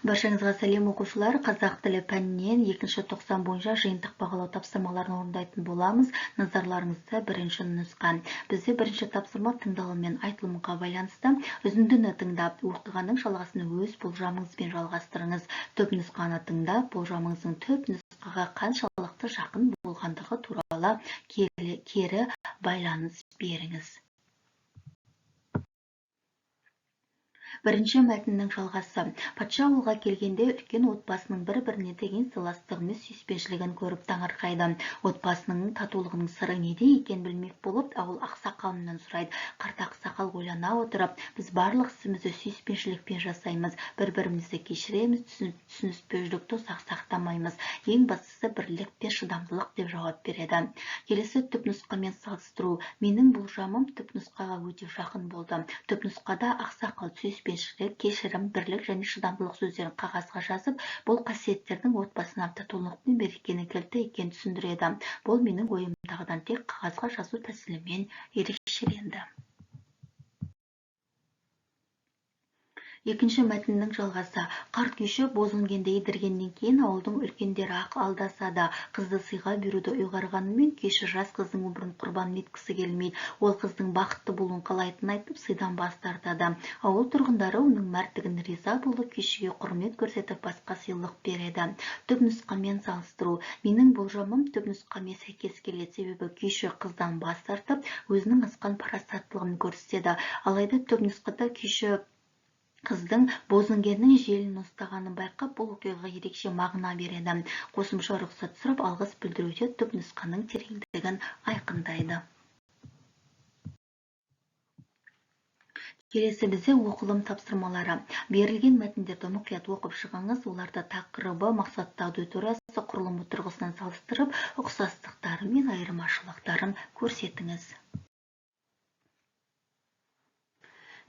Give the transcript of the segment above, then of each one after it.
Баршаңызға сәлем оқушылар. Қазақ тілі пәнінен 2-ші тоқсан бойынша жиынтық бағалау тапсырмаларын орындайтын боламыз. Назарларыңызда бірінші нұсқа. Бізде бірінші тапсырма тыңдалым мен айтылымға байланысты. Үзіндіні тыңдап, оқиғаның жалғасын өз болжамыңызбен жалғастырыңыз. Түп нұсқаны тыңдап, болжамыңыздың түп нұсқаға қаншалықты жақын болғандығы туралы кері байланыс беріңіз. Бірінші мәтіннің жалғасы. Патша ауылға келгенде үлкен отбасының бір-біріне деген сыйластығы мен сүйіспеншілігін көріп таңырқайды. Отбасының татулығының сыры неде екенін білмек болып, ауыл ақсақалынан сұрайды. Қарт ақсақал ойлана отырып, біз барлық ісімізді сүйіспеншілікпен жасаймыз, бір-бірімізді кешіреміз, түсініспеушілікті ұзақ сақтамаймыз. Ең бастысы бірлік пен шыдамдылық деп жауап береді. Келесі түпнұсқамен салыстыру. Менің болжамым түпнұсқаға өте жақын болды. Түпнұсқада ақсақал сүйіспеншілік, кешірім, бірлік және шыдамдылық сөздерін қағазға жазып, бұл қасиеттердің отбасына татулық пен берекені келтіреді екенін түсіндіреді. Бұл менің ойымдағыдан тек қағазға жазу тәсілімен ерекшеленді. Екінші мәтіннің жалғасы. Қарт күйші бозінгенді едіргеннен кейін ауылдың үлкендері ақ алдасады. Қызды сыйға беруді ұйғарғанымен күйші жас қыздың өмірін құрбан еткісі келмейді. Ол қыздың бақытты болуын қалайтынын айтып, сыйдан бас тартады. Ауыл тұрғындары оның мәрттігін риза болып, күйшіге құрмет көрсетіп, басқа сыйлық береді. Түпнұсқамен салыстыру. Менің болжамым түпнұсқамен сәйкес келеді, себебі күйші қыздан бас тартып, өзінің асқан парасаттылығын көрсетеді. Алайда түпнұсқада күйші қыздың бозінгеннің желін ұстағанын байқап, бұл оқиғаға ерекше мағына береді. Қосымша рұқсат сұрап, алғыс білдіруде түпнұсқаның тереңдігін айқындайды. Келесі бізде оқылым тапсырмалары. Берілген мәтіндерді мұқият оқып шығыңыз, оларды тақырыбы, мақсатты аудиториясы, құрылымы тұрғысынан салыстырып, ұқсастықтары мен айырмашылықтарын көрсетіңіз.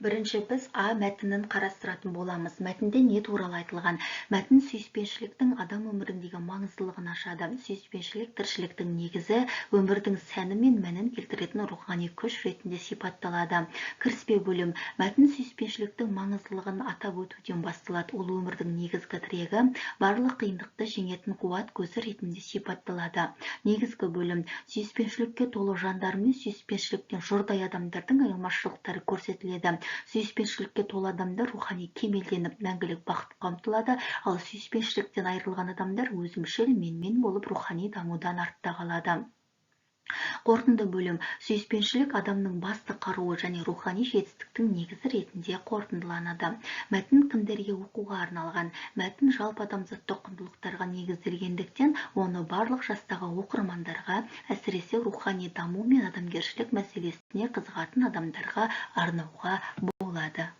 Бірінші біз А мәтінін қарастыратын боламыз. Мәтінде не туралы айтылған? Мәтін сүйіспеншіліктің адам өміріндегі маңыздылығын ашады. Сүйіспеншілік тіршіліктің негізі, өмірдің сәні мен мәнін келтіретін рухани күш ретінде сипатталады. Кіріспе бөлім. Мәтін сүйіспеншіліктің маңыздылығын атап өтуден басталады. Ол өмірдің негізгі тірегі, барлық қиындықты жеңетін қуат көзі ретінде сипатталады. Негізгі бөлім. Сүйіспеншілікке толы жандар мен сүйіспеншіліктен жұрдай адамдардың айырмашылықтары көрсетіледі. Сүйіспеншілікке толы адамдар рухани кемелденіп, мәңгілік бақытқа ұмтылады, ал сүйіспеншіліктен айырылған адамдар өзімшіл, менмен болып рухани дамудан артта қалады. Қорытынды бөлім. Сүйіспеншілік адамның басты қаруы және рухани жетістіктің негізі ретінде қорытындыланады. Мәтін кімдерге оқуға арналған? Мәтін жалпы адамзаттық құндылықтарға негізделгендіктен, оны барлық жастағы оқырмандарға, әсіресе рухани даму мен адамгершілік мәселесіне қызығатын адамдарға арнауға болады.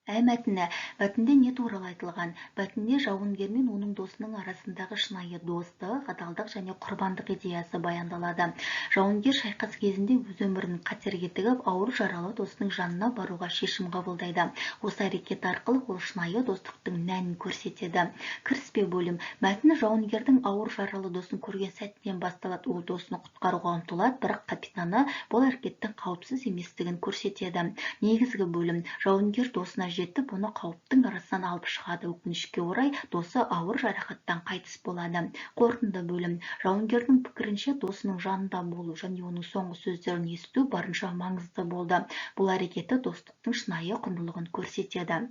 Мәтіні. Мәтінде не туралы айтылған? Мәтінде жауынгер мен оның досының арасындағы шынайы достық, адалдық және құрбандық идеясы баяндалады. Жауынгер шайқас кезінде өз өмірін қатерге тігіп, ауыр жаралы досының жанына баруға шешім қабылдайды. Осы әрекет арқылы ол шынайы достықтың мәнін көрсетеді. Кіріспе бөлім. Мәтін жауынгердің ауыр жаралы досын көрген сәттен басталады. Ол досын құтқаруға ұмтылады, бірақ капитаны бұл әрекеттің қауіпсіз еместігін көрсетеді. Негізгі бөлім. Жауынгер досына жетіп, оны қауіптің арасынан алып шығады. Өкінішке орай, досы ауыр жарақаттан қайтыс болады. Қорытынды бөлім. Жауынгердің пікірінше, досының жанында болу және оның соңғы сөздерін есту барынша маңызды болды. Бұл әрекеті достықтың шынайы құндылығын көрсетеді.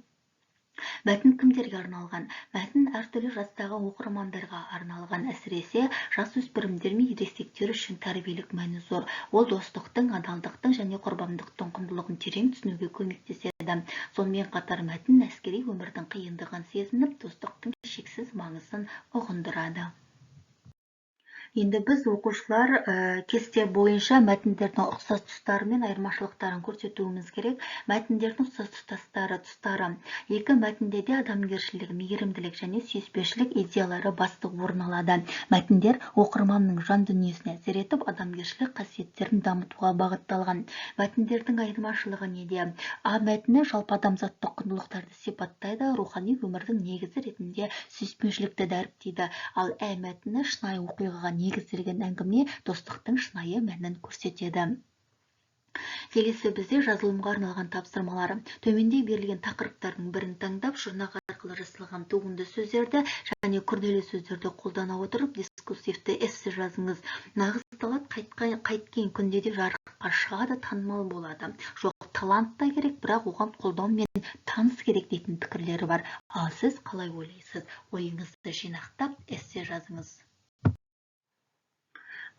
Мәтін кімдерге арналған? Мәтін әртүрлі жастағы оқырмандарға арналған, әсіресе жасөспірімдер мен ересектер үшін тәрбиелік мәні зор. Ол достықтың, адалдықтың және құрбандықтың құндылығын терең түсінуге көмектеседі. Сонымен қатар мәтін әскери өмірдің қиындығын сезініп, достықтың шексіз маңызын ұғындырады. Енді біз оқушылар кесте бойынша мәтіндердің ұқсас тұстары мен айырмашылықтарын көрсетуіміз керек. Мәтіндердің ұқсас тұстары. Екі мәтінде де адамгершілік, мейірімділік және сүйіспеншілік идеялары басты орын алады. Мәтіндер оқырманның жан дүниесіне әсер етіп, адамгершілік қасиеттерін дамытуға бағытталған. Мәтіндердің айырмашылығы неде? А мәтіні жалпы адамзаттық құндылықтарды сипаттайды, рухани өмірдің негізі ретінде сүйіспеншілікті дәріптейді. Ал мәтіні шынайы оқиғаға негізделген әңгіме, достықтың шынайы мәнін көрсетеді. Келесі бізде жазылымға арналған тапсырмалары. Төменде берілген тақырыптардың бірін таңдап, жұрнақ арқылы жасалған туынды сөздерді және күрделі сөздерді қолдана отырып дискурсивті эссе жазыңыз. Нағыз талант қайткен күнде де жарыққа шығады, танымал болады. Жоқ, талант та керек, бірақ оған қолдау мен таныс керек дейтін пікірлері бар. Ал сіз қалай ойлайсыз? Ойыңызды жинақтап эссе жазыңыз.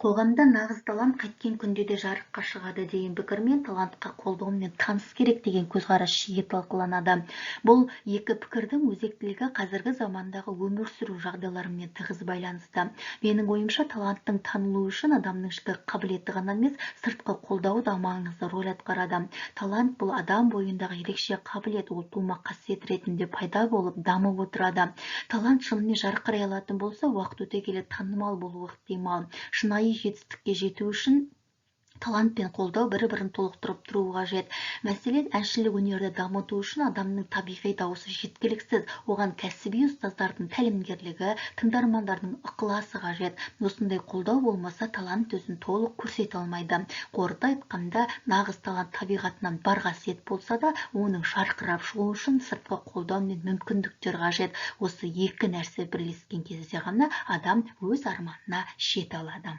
Қоғамда нағыз талант қайткен күнде де жарыққа шығады деген пікірмен талантқа қолдау мен таныс керек деген көзқарас жиі талқыланады. Бұл екі пікірдің өзектілігі қазіргі замандағы өмір сүру жағдайларымен тығыз байланысты. Менің ойымша, таланттың танылуы үшін адамның ішкі қабілеті ғана емес, сыртқы қолдауы да маңызды рөл атқарады. Талант бұл адам бойындағы ерекше қабілет, ол тума қасиет ретінде пайда болып дамып отырады. Талант шынымен жарқырай алатын болса, уақыт өте келе танымал болуы ықтимал. Шынайы жетістікке жету үшін талант пен қолдау бір-бірін толықтырып тұруы қажет. Мәселен, әншілік өнерді дамыту үшін адамның табиғи дауысы жеткіліксіз, оған кәсіби ұстаздардың тәлімгерлігі, тыңдармандардың ықыласы қажет. Осындай қолдау болмаса, талант өзін толық көрсете алмайды. Қорыта айтқанда, нағыз талант табиғатынан бар қасиет болса да, оның жарқырап шығуы үшін сыртқы қолдау мен мүмкіндіктер қажет. Осы екі нәрсе бірлескен кезде ғана адам өз арманына жете алады.